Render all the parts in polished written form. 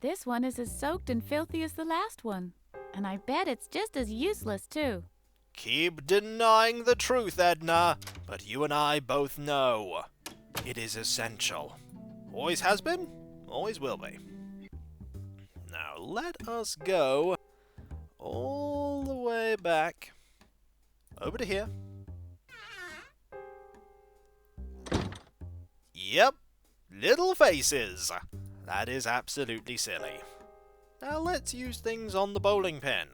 This one is as soaked and filthy as the last one. And I bet it's just as useless, too. Keep denying the truth, Edna, but you and I both know it is essential. Always has been, always will be. Now let us go all the way back over to here. Yep, little faces. That is absolutely silly. Now let's use things on the bowling pin.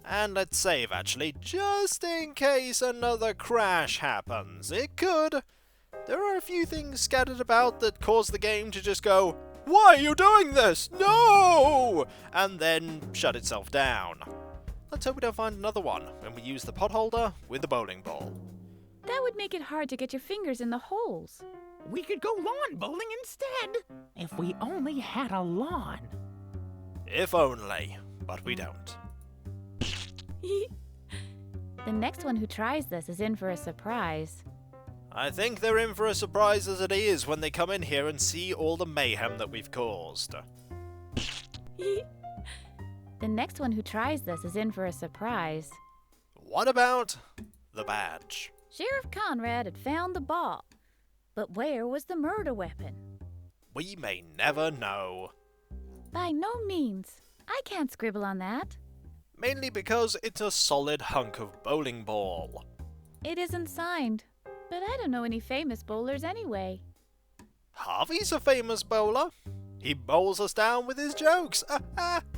And let's save, actually, just in case another crash happens. It could. There are a few things scattered about that cause the game to just go, "Why are you doing this? No!" and then shut itself down. Let's hope we don't find another one when we use the pot holder with the bowling ball. That would make it hard to get your fingers in the holes. We could go lawn bowling instead. If we only had a lawn. If only, but we don't. The next one who tries this is in for a surprise. I think they're in for a surprise as it is when they come in here and see all the mayhem that we've caused. The next one who tries this is in for a surprise. What about the badge? Sheriff Conrad had found the ball. But where was the murder weapon? We may never know. By no means. I can't scribble on that. Mainly because it's a solid hunk of bowling ball. It isn't signed. But I don't know any famous bowlers anyway. Harvey's a famous bowler. He bowls us down with his jokes.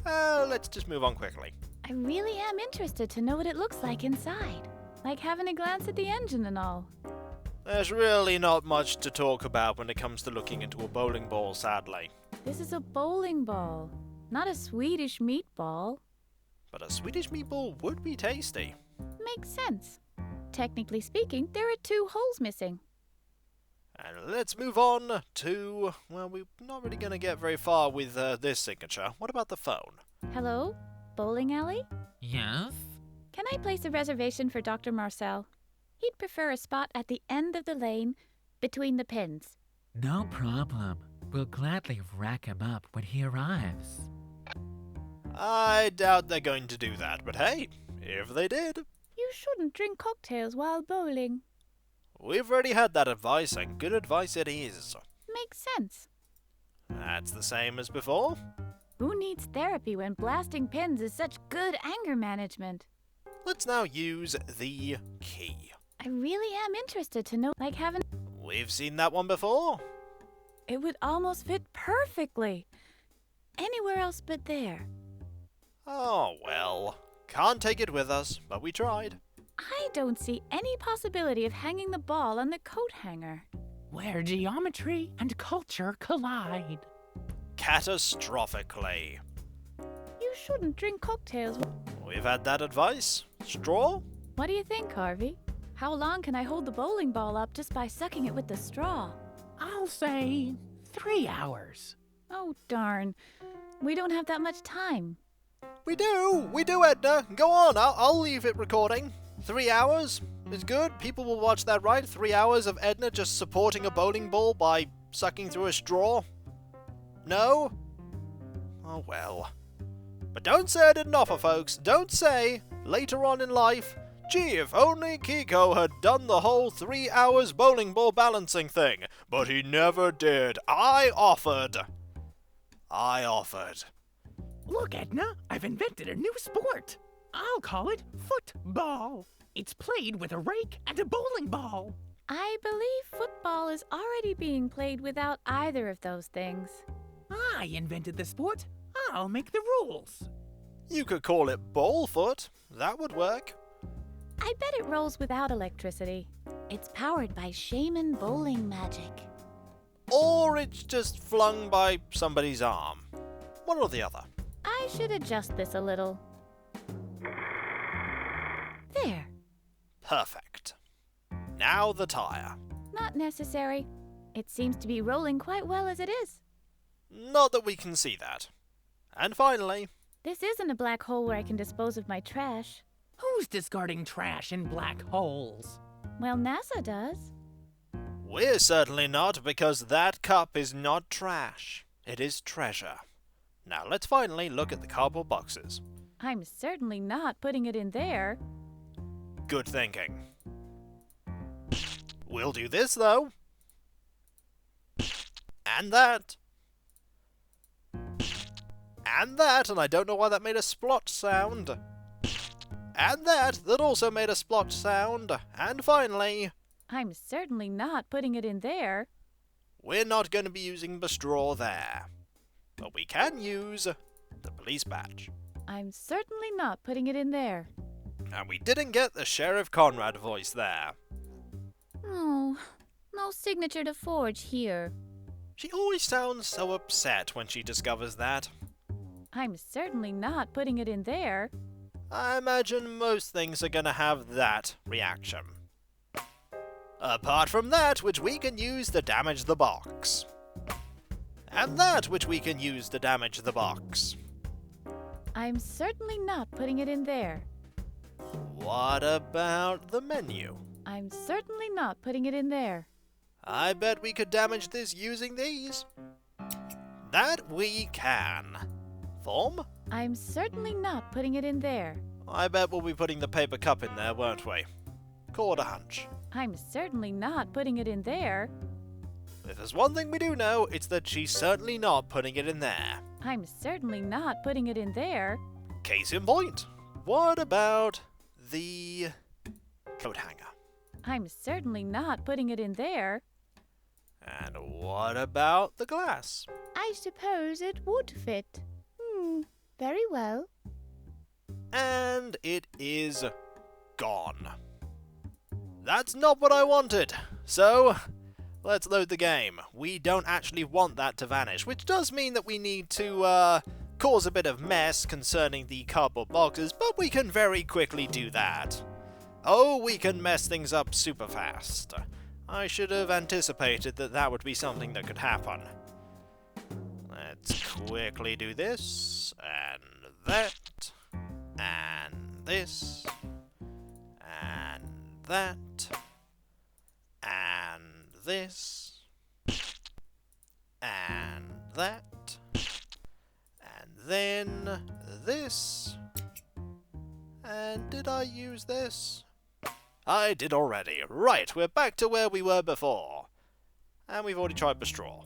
Let's just move on quickly. I really am interested to know what it looks like inside. Like having a glance at the engine and all. There's really not much to talk about when it comes to looking into a bowling ball, sadly. This is a bowling ball, not a Swedish meatball. But a Swedish meatball would be tasty. Makes sense. Technically speaking, there are 2 holes missing. And let's move on to... well, we're not really going to get very far with this signature. What about the phone? Hello? Bowling alley? Yes? Can I place a reservation for Dr. Marcel? He'd prefer a spot at the end of the lane, between the pins. No problem. We'll gladly rack him up when he arrives. I doubt they're going to do that, but hey, if they did... You shouldn't drink cocktails while bowling. We've already had that advice, and good advice it is. Makes sense. That's the same as before. Who needs therapy when blasting pins is such good anger management? Let's now use the key. I really am interested to know, like having... We've seen that one before. It would almost fit perfectly. Anywhere else but there. Oh, well. Can't take it with us, but we tried. I don't see any possibility of hanging the ball on the coat hanger. Where geometry and culture collide. Catastrophically. You shouldn't drink cocktails. We've had that advice. Straw? What do you think, Harvey? How long can I hold the bowling ball up just by sucking it with the straw? I'll say 3 hours. Oh, darn. We don't have that much time. We do, Edna. Go on, I'll leave it recording. 3 hours is good. People will watch that, right? 3 hours of Edna just supporting a bowling ball by sucking through a straw? No? Oh well. But don't say I didn't offer, folks. Don't say, later on in life, gee, if only Kiko had done the whole 3 hours bowling ball balancing thing. But he never did. I offered. Look, Edna, I've invented a new sport. I'll call it football. It's played with a rake and a bowling ball. I believe football is already being played without either of those things. I invented the sport. I'll make the rules. You could call it ball foot. That would work. I bet it rolls without electricity. It's powered by shaman bowling magic. Or it's just flung by somebody's arm. One or the other. I should adjust this a little. There. Perfect. Now the tire. Not necessary. It seems to be rolling quite well as it is. Not that we can see that. And finally... This isn't a black hole where I can dispose of my trash. Who's discarding trash in black holes? Well, NASA does. We're certainly not, because that cup is not trash. It is treasure. Now let's finally look at the cardboard boxes. I'm certainly not putting it in there. Good thinking. We'll do this, though. And that. And that, and I don't know why that made a splotch sound. And that also made a splotch sound. And finally, I'm certainly not putting it in there. we're not going to be using the straw there. But we can use the police badge. I'm certainly not putting it in there. And we didn't get the Sheriff Conrad voice there. Oh, no signature to forge here. She always sounds so upset when she discovers that. I'm certainly not putting it in there. I imagine most things are gonna have that reaction. Apart from that which we can use to damage the box. And that which we can use to damage the box. I'm certainly not putting it in there. What about the menu? I'm certainly not putting it in there. I bet we could damage this using these. That we can. Form? I'm certainly not putting it in there. I bet we'll be putting the paper cup in there, won't we? Call it a hunch. I'm certainly not putting it in there. If there's one thing we do know, it's that she's certainly not putting it in there. I'm certainly not putting it in there. Case in point. What about the coat hanger? I'm certainly not putting it in there. And what about the glass? I suppose it would fit. Very well. And it is gone. That's not what I wanted. So, let's load the game. We don't actually want that to vanish, which does mean that we need to cause a bit of mess concerning the cardboard boxes, but we can very quickly do that. Oh, we can mess things up super fast. I should have anticipated that that would be something that could happen. Let's quickly do this, and that, and this, and that, and this, and that, and then this, and did I use this? I did already. Right, we're back to where we were before. And we've already tried the straw.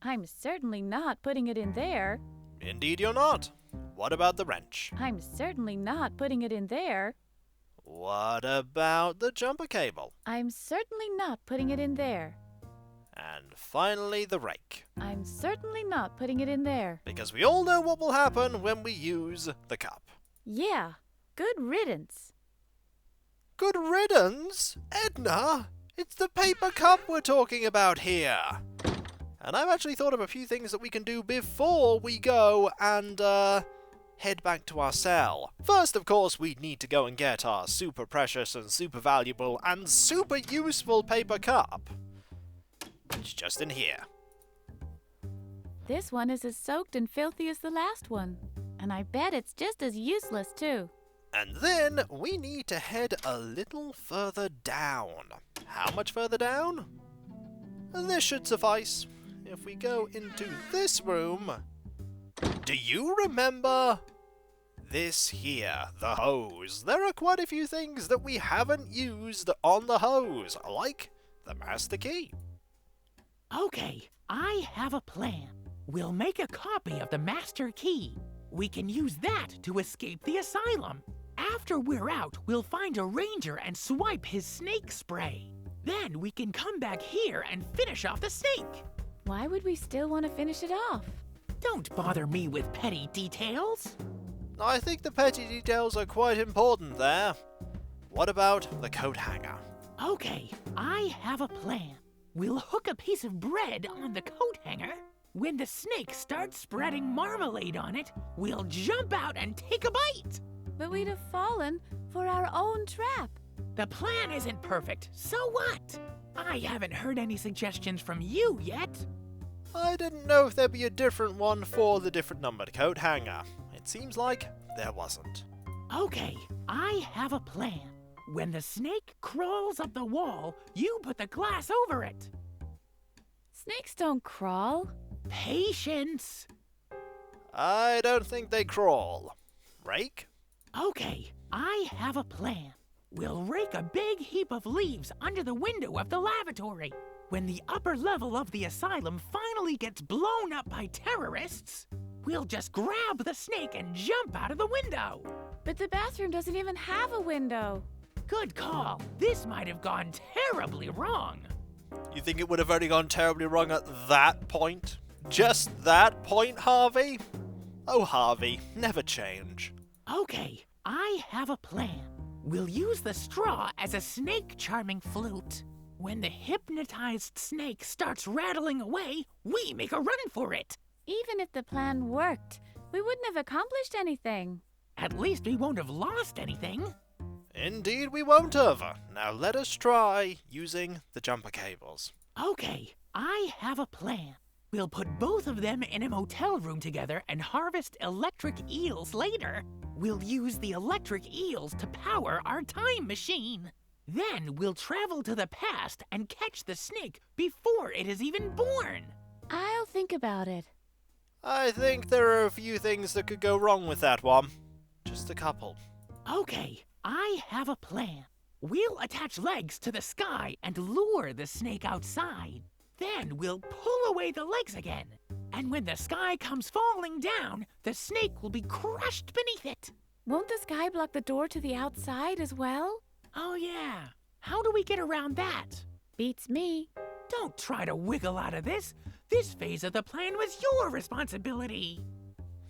I'm certainly not putting it in there. Indeed you're not. What about the wrench? I'm certainly not putting it in there. What about the jumper cable? I'm certainly not putting it in there. And finally the rake. I'm certainly not putting it in there. Because we all know what will happen when we use the cup. Yeah, good riddance. Good riddance? Edna! It's the paper cup we're talking about here! And I've actually thought of a few things that we can do before we go and, head back to our cell. First, of course, we need to go and get our super precious and super valuable and super useful paper cup. It's just in here. This one is as soaked and filthy as the last one. And I bet it's just as useless, too. And then we need to head a little further down. How much further down? This should suffice. If we go into this room... Do you remember this here, the hose? There are quite a few things that we haven't used on the hose, like the master key. Okay, I have a plan. We'll make a copy of the master key. We can use that to escape the asylum. After we're out, we'll find a ranger and swipe his snake spray. Then we can come back here and finish off the snake. Why would we still want to finish it off? Don't bother me with petty details. I think the petty details are quite important there. What about the coat hanger? Okay, I have a plan. We'll hook a piece of bread on the coat hanger. When the snake starts spreading marmalade on it, we'll jump out and take a bite. But we'd have fallen for our own trap. The plan isn't perfect, so what? I haven't heard any suggestions from you yet. I didn't know if there'd be a different one for the different numbered coat hanger. It seems like there wasn't. Okay, I have a plan. When the snake crawls up the wall, you put the glass over it. Snakes don't crawl. Patience. I don't think they crawl. Rake? Okay, I have a plan. We'll rake a big heap of leaves under the window of the lavatory. When the upper level of the asylum finally gets blown up by terrorists, we'll just grab the snake and jump out of the window. But the bathroom doesn't even have a window. Good call. This might have gone terribly wrong. You think it would have only gone terribly wrong at that point? Just that point, Harvey? Oh, Harvey, never change. Okay, I have a plan. We'll use the straw as a snake charming flute. When the hypnotized snake starts rattling away, we make a run for it. Even if the plan worked, we wouldn't have accomplished anything. At least we won't have lost anything. Indeed we won't have. Now let us try using the jumper cables. Okay, I have a plan. We'll put both of them in a motel room together and harvest electric eels later. We'll use the electric eels to power our time machine. Then we'll travel to the past and catch the snake before it is even born. I'll think about it. I think there are a few things that could go wrong with that one. Just a couple. Okay, I have a plan. We'll attach legs to the sky and lure the snake outside. Then we'll pull away the legs again. And when the sky comes falling down, the snake will be crushed beneath it. Won't the sky block the door to the outside as well? Oh yeah, how do we get around that? Beats me. Don't try to wiggle out of this. This phase of the plan was your responsibility.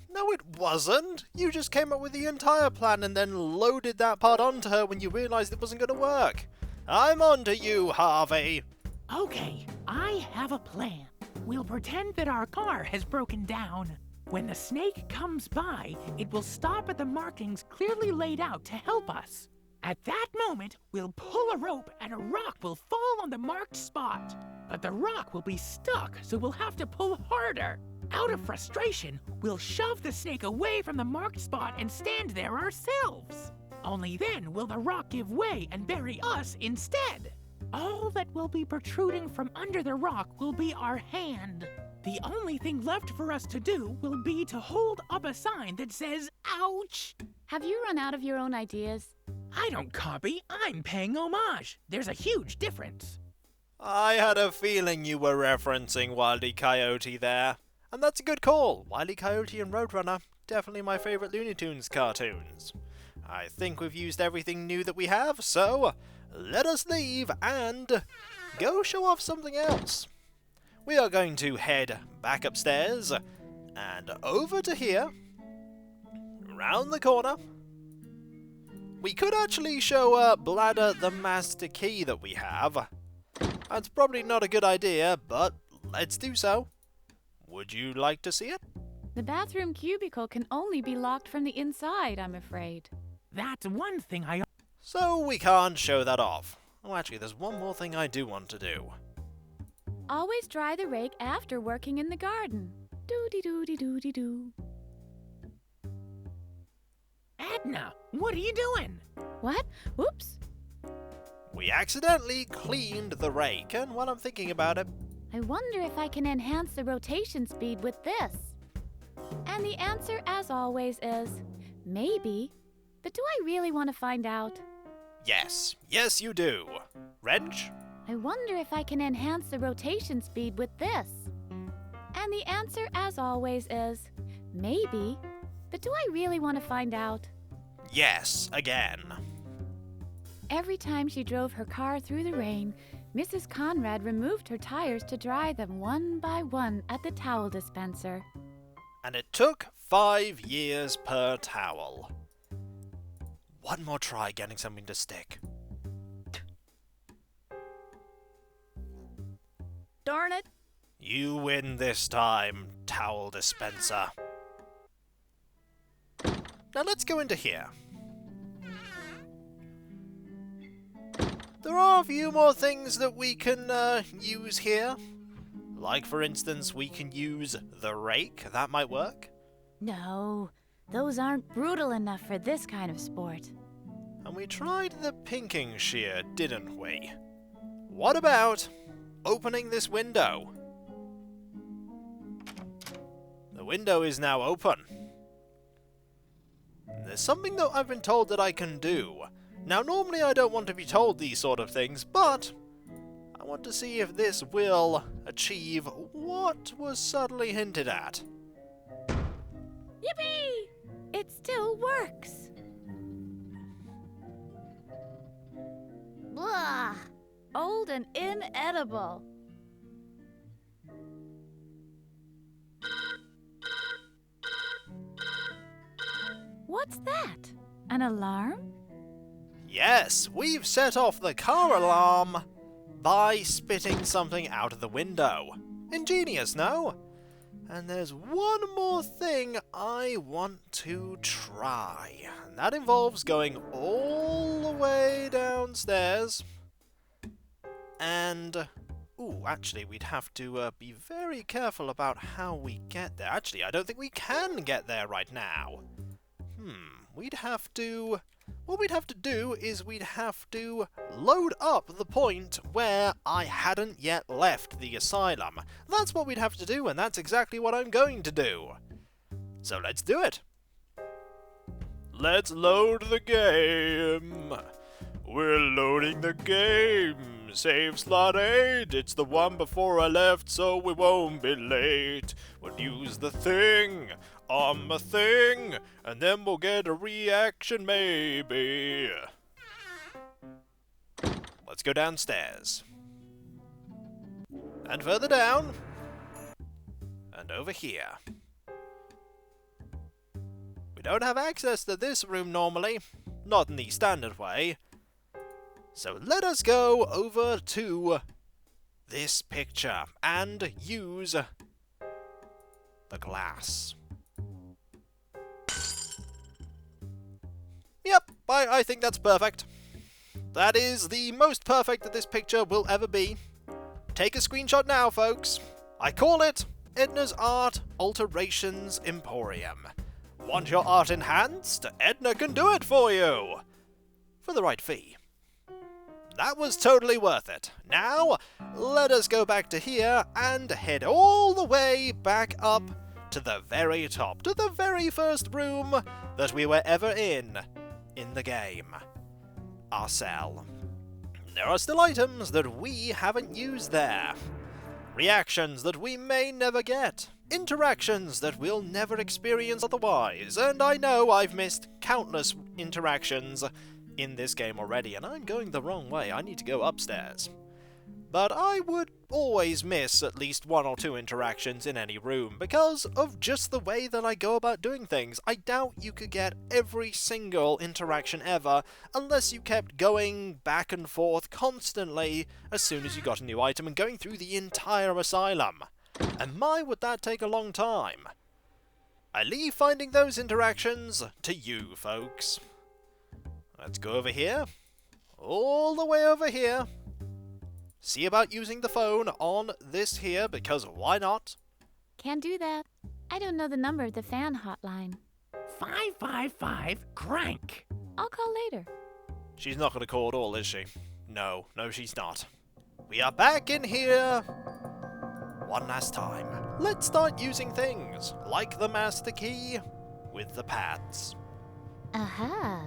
No, it wasn't. You just came up with the entire plan and then loaded that part onto her when you realized it wasn't going to work. I'm on to you, Harvey. Okay, I have a plan. We'll pretend that our car has broken down. When the snake comes by, it will stop at the markings clearly laid out to help us. At that moment, we'll pull a rope and a rock will fall on the marked spot. But the rock will be stuck, so we'll have to pull harder. Out of frustration, we'll shove the snake away from the marked spot and stand there ourselves. Only then will the rock give way and bury us instead. All that will be protruding from under the rock will be our hand. The only thing left for us to do will be to hold up a sign that says, "Ouch!" Have you run out of your own ideas? I don't copy, I'm paying homage. There's a huge difference. I had a feeling you were referencing Wile E. Coyote there. And that's a good call. Wile E. Coyote and Roadrunner, definitely my favourite Looney Tunes cartoons. I think we've used everything new that we have, so let us leave and go show off something else. We are going to head back upstairs and over to here, round the corner. We could actually show Bladder the master key that we have. That's probably not a good idea, but let's do so. Would you like to see it? The bathroom cubicle can only be locked from the inside, I'm afraid. That's one thing So we can't show that off. Oh, actually, there's one more thing I do want to do. Always dry the rake after working in the garden. Doody-doody-doody-doo. Edna, what are you doing? What? Whoops. We accidentally cleaned the rake, and while I'm thinking about it, I wonder if I can enhance the rotation speed with this. And the answer, as always, is maybe. But do I really want to find out? yes, you do. Wrench? I wonder if I can enhance the rotation speed with this. And the answer, as always, is maybe. But do I really want to find out? Yes, again. Every time she drove her car through the rain, Mrs. Conrad removed her tires to dry them one by one at the towel dispenser. And it took 5 years per towel. One more try getting something to stick. Darn it! You win this time, towel dispenser. Now let's go into here. There are a few more things that we can use here. Like, for instance, we can use the rake. That might work. No, those aren't brutal enough for this kind of sport. And we tried the pinking shear, didn't we? What about opening this window? The window is now open. There's something that I've been told that I can do. Now, normally I don't want to be told these sort of things, but I want to see if this will achieve what was subtly hinted at. Yippee! It still works. Blah! Old and inedible. What's that? An alarm? Yes, we've set off the car alarm by spitting something out of the window. Ingenious, no? And there's one more thing I want to try. And that involves going all the way downstairs. And... ooh, actually, we'd have to be very careful about how we get there. Actually, I don't think we can get there right now. We'd have to... what we'd have to do is we'd have to load up the point where I hadn't yet left the asylum. That's what we'd have to do, and that's exactly what I'm going to do. So let's do it. Let's load the game. We're loading the game. Save slot 8. It's the one before I left, so we won't be late. We'll use the thing on the thing, and then we'll get a reaction maybe. Let's go downstairs. And further down. And over here. We don't have access to this room normally. Not in the standard way. So let us go over to this picture and use the glass. Yep, I think that's perfect. That is the most perfect that this picture will ever be. Take a screenshot now, folks. I call it Edna's Art Alterations Emporium. Want your art enhanced? Edna can do it for you! For the right fee. That was totally worth it. Now, let us go back to here and head all the way back up to the very top, to the very first room that we were ever in the game. Our cell. There are still items that we haven't used there. Reactions that we may never get. Interactions that we'll never experience otherwise. And I know I've missed countless interactions in this game already, and I'm going the wrong way. I need to go upstairs. But I would always miss at least 1 or 2 interactions in any room because of just the way that I go about doing things. I doubt you could get every single interaction ever unless you kept going back and forth constantly as soon as you got a new item and going through the entire asylum. And my, would that take a long time. I leave finding those interactions to you, folks. Let's go over here. All the way over here. See about using the phone on this here, because why not? Can't do that. I don't know the number of the fan hotline. 555 crank. I'll call later. She's not going to call at all, is she? No, she's not. We are back in here one last time. Let's start using things, like the master key with the pads. Aha.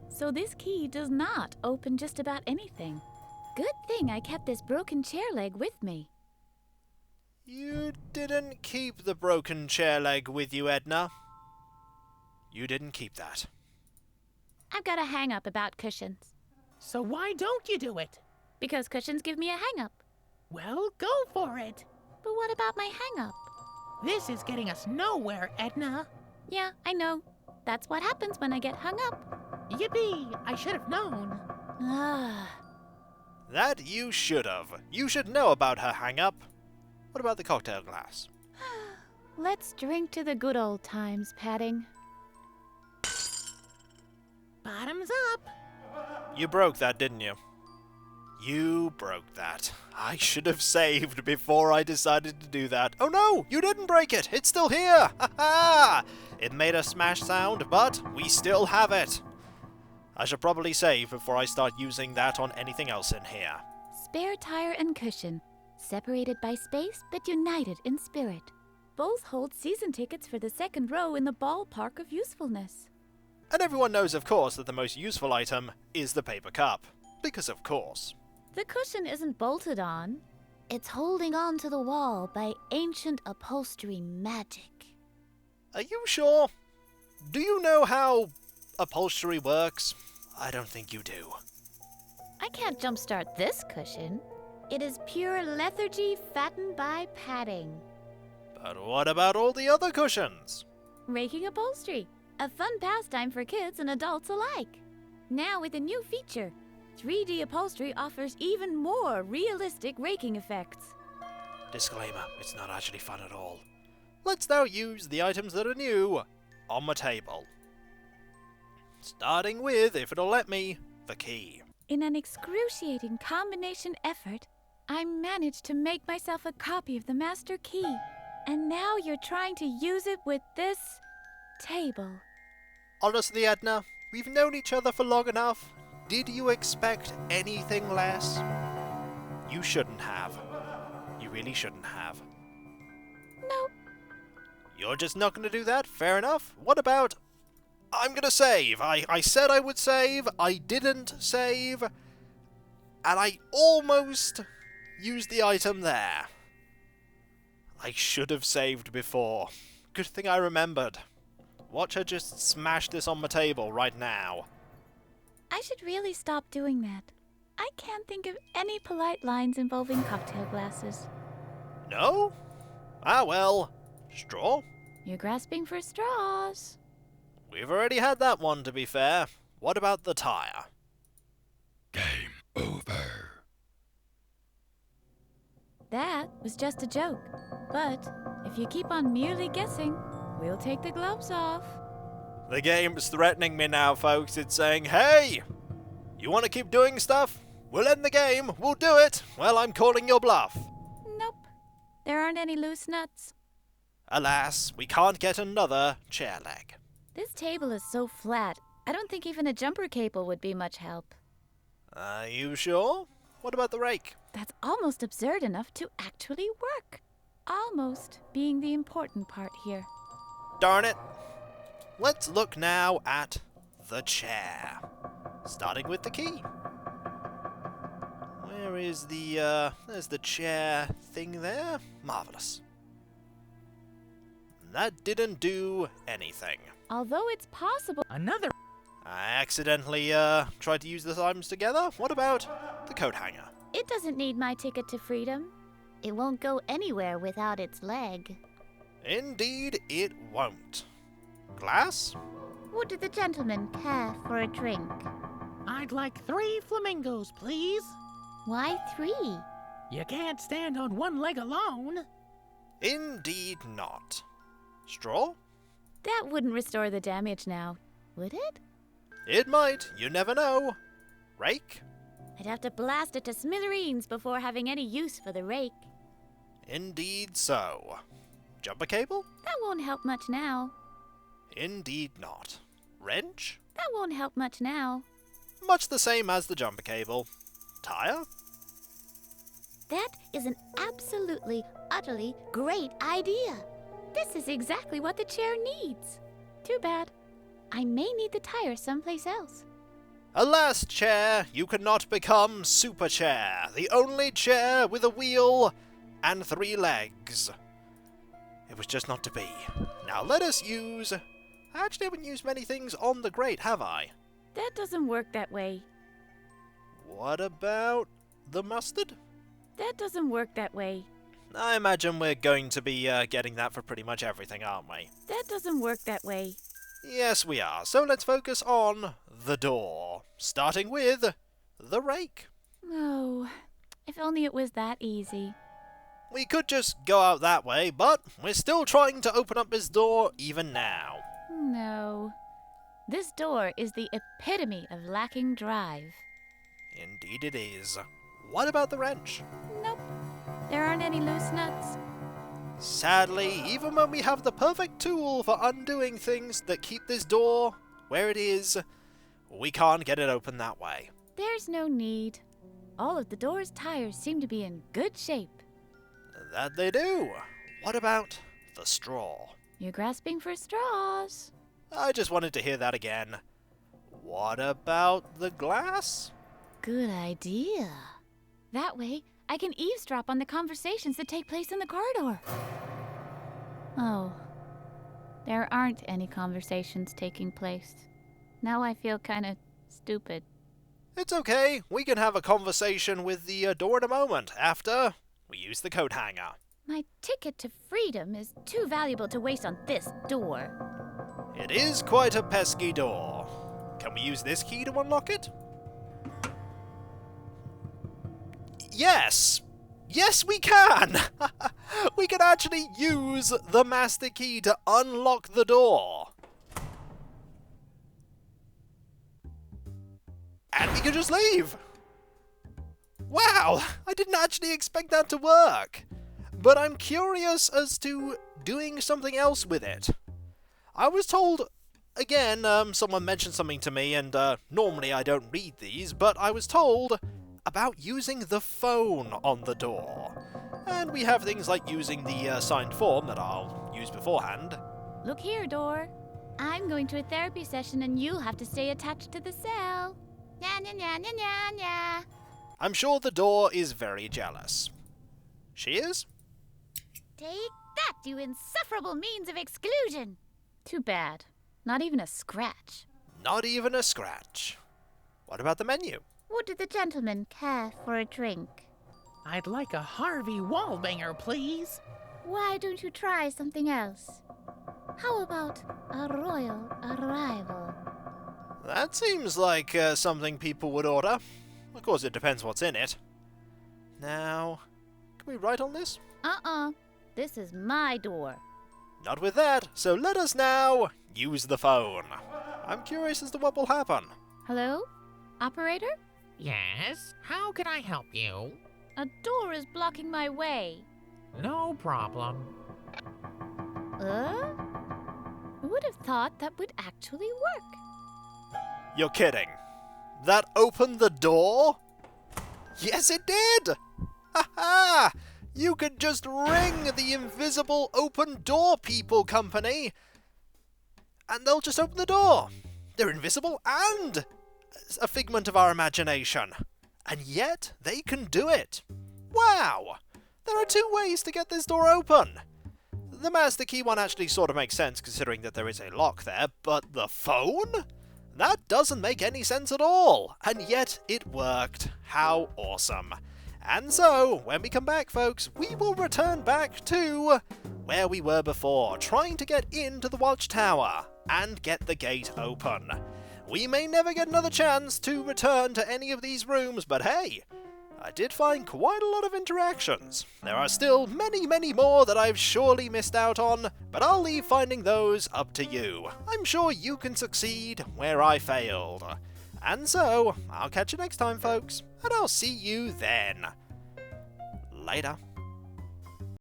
So this key does not open just about anything. Good thing I kept this broken chair leg with me. You didn't keep the broken chair leg with you, Edna. You didn't keep that. I've got a hang-up about cushions. So why don't you do it? Because cushions give me a hang-up. Well, go for it. But what about my hang-up? This is getting us nowhere, Edna. Yeah, I know. That's what happens when I get hung up. Yippee! I should have known. Ah. That you should have. You should know about her hang-up. What about the cocktail glass? Let's drink to the good old times, Padding. Bottoms up. You broke that, didn't you? You broke that. I should have saved before I decided to do that. Oh no, you didn't break it. It's still here. Ha ha! It made a smash sound, but we still have it. I should probably save before I start using that on anything else in here. Spare tire and cushion, separated by space but united in spirit. both hold season tickets for the second row in the ballpark of usefulness. And everyone knows, of course, that the most useful item is the paper cup. Because of course. The cushion isn't bolted on. It's holding on to the wall by ancient upholstery magic. Are you sure? Do you know how upholstery works? I don't think you do. I can't jumpstart this cushion. It is pure lethargy fattened by padding. But what about all the other cushions? Raking upholstery. A fun pastime for kids and adults alike. Now with a new feature, 3D upholstery offers even more realistic raking effects. Disclaimer, it's not actually fun at all. Let's now use the items that are new on my table. Starting with, if it'll let me, the key. In an excruciating combination effort, I managed to make myself a copy of the master key. And now you're trying to use it with this table. Honestly, Edna, we've known each other for long enough. Did you expect anything less? You shouldn't have. You really shouldn't have. No. You're just not going to do that? Fair enough. What about... I'm going to save. I said I would save. I didn't save. And I almost used the item there. I should have saved before. Good thing I remembered. Watch her just smash this on my table right now. I should really stop doing that. I can't think of any polite lines involving cocktail glasses. No? Ah well. Straw? You're grasping for straws. We've already had that one, to be fair. What about the tire? Game over. That was just a joke. But if you keep on merely guessing, we'll take the gloves off. The game's threatening me now, folks. It's saying, hey! You want to keep doing stuff? We'll end the game. We'll do it. Well, I'm calling your bluff. Nope. There aren't any loose nuts. Alas, we can't get another chair leg. This table is so flat, I don't think even a jumper cable would be much help. Are you sure? What about the rake? That's almost absurd enough to actually work. Almost being the important part here. Darn it. Let's look now at the chair. Starting with the key. Where is there's the chair thing there? Marvelous. That didn't do anything. Although it's possible. Another. I accidentally, tried to use the items together. What about the coat hanger? It doesn't need my ticket to freedom. It won't go anywhere without its leg. Indeed, it won't. Glass? Would the gentleman care for a drink? I'd like 3 flamingos, please. Why 3? You can't stand on one leg alone. Indeed not. Straw? That wouldn't restore the damage now, would it? It might. You never know. Rake? I'd have to blast it to smithereens before having any use for the rake. Indeed so. Jumper cable? That won't help much now. Indeed not. Wrench? That won't help much now. Much the same as the jumper cable. Tire? That is an absolutely, utterly great idea. This is exactly what the chair needs. Too bad. I may need the tire someplace else. Alas, chair, you cannot become Super Chair, the only chair with a wheel and 3 legs. It was just not to be. Now let us use... I actually haven't used many things on the grate, have I? That doesn't work that way. What about the mustard? That doesn't work that way. I imagine we're going to be getting that for pretty much everything, aren't we? That doesn't work that way. Yes, we are. So let's focus on the door, starting with the rake. Oh, if only it was that easy. We could just go out that way, but we're still trying to open up this door even now. No. This door is the epitome of lacking drive. Indeed it is. What about the wrench? Nope. There aren't any loose nuts. Sadly, even when we have the perfect tool for undoing things that keep this door where it is, we can't get it open that way. There's no need. All of the door's tires seem to be in good shape. That they do. What about the straw. You're grasping for straws. I just wanted to hear that again. What about the glass? Good idea. That way, I can eavesdrop on the conversations that take place in the corridor. Oh, there aren't any conversations taking place. Now I feel kind of stupid. It's okay. We can have a conversation with the door in a moment after we use the coat hanger. My ticket to freedom is too valuable to waste on this door. It is quite a pesky door. Can we use this key to unlock it? Yes! Yes, we can! We can actually use the master key to unlock the door. And we can just leave. Wow, I didn't actually expect that to work. But I'm curious as to doing something else with it. I was told, again, someone mentioned something to me, and normally I don't read these, but I was told about using the phone on the door. And we have things like using the signed form that I'll use beforehand. Look here, door. I'm going to a therapy session and you'll have to stay attached to the cell. Nya, nya, nya, nya, nya, nya. I'm sure the door is very jealous. She is? Take that, you insufferable means of exclusion! Too bad. Not even a scratch. Not even a scratch. What about the menu? Would the gentleman care for a drink? I'd like a Harvey Wallbanger, please. Why don't you try something else? How about a royal arrival? That seems like something people would order. Of course, it depends what's in it. Now, can we write on this? This is my door. Not with that, so let us now use the phone. I'm curious as to what will happen. Hello? Operator? Yes? How can I help you? A door is blocking my way. No problem. Who would have thought that would actually work? You're kidding. That opened the door? Yes, it did! Ha ha! You could just ring the invisible open door people company, and they'll just open the door. They're invisible and a figment of our imagination. And yet, they can do it. Wow! There are two ways to get this door open. The master key one actually sort of makes sense considering that there is a lock there, but the phone? That doesn't make any sense at all. And yet, it worked. How awesome. And so, when we come back, folks, we will return back to where we were before, trying to get into the watchtower and get the gate open. We may never get another chance to return to any of these rooms, but hey, I did find quite a lot of interactions. There are still many, many more that I've surely missed out on, but I'll leave finding those up to you. I'm sure you can succeed where I failed. And so, I'll catch you next time, folks, and I'll see you then. Later.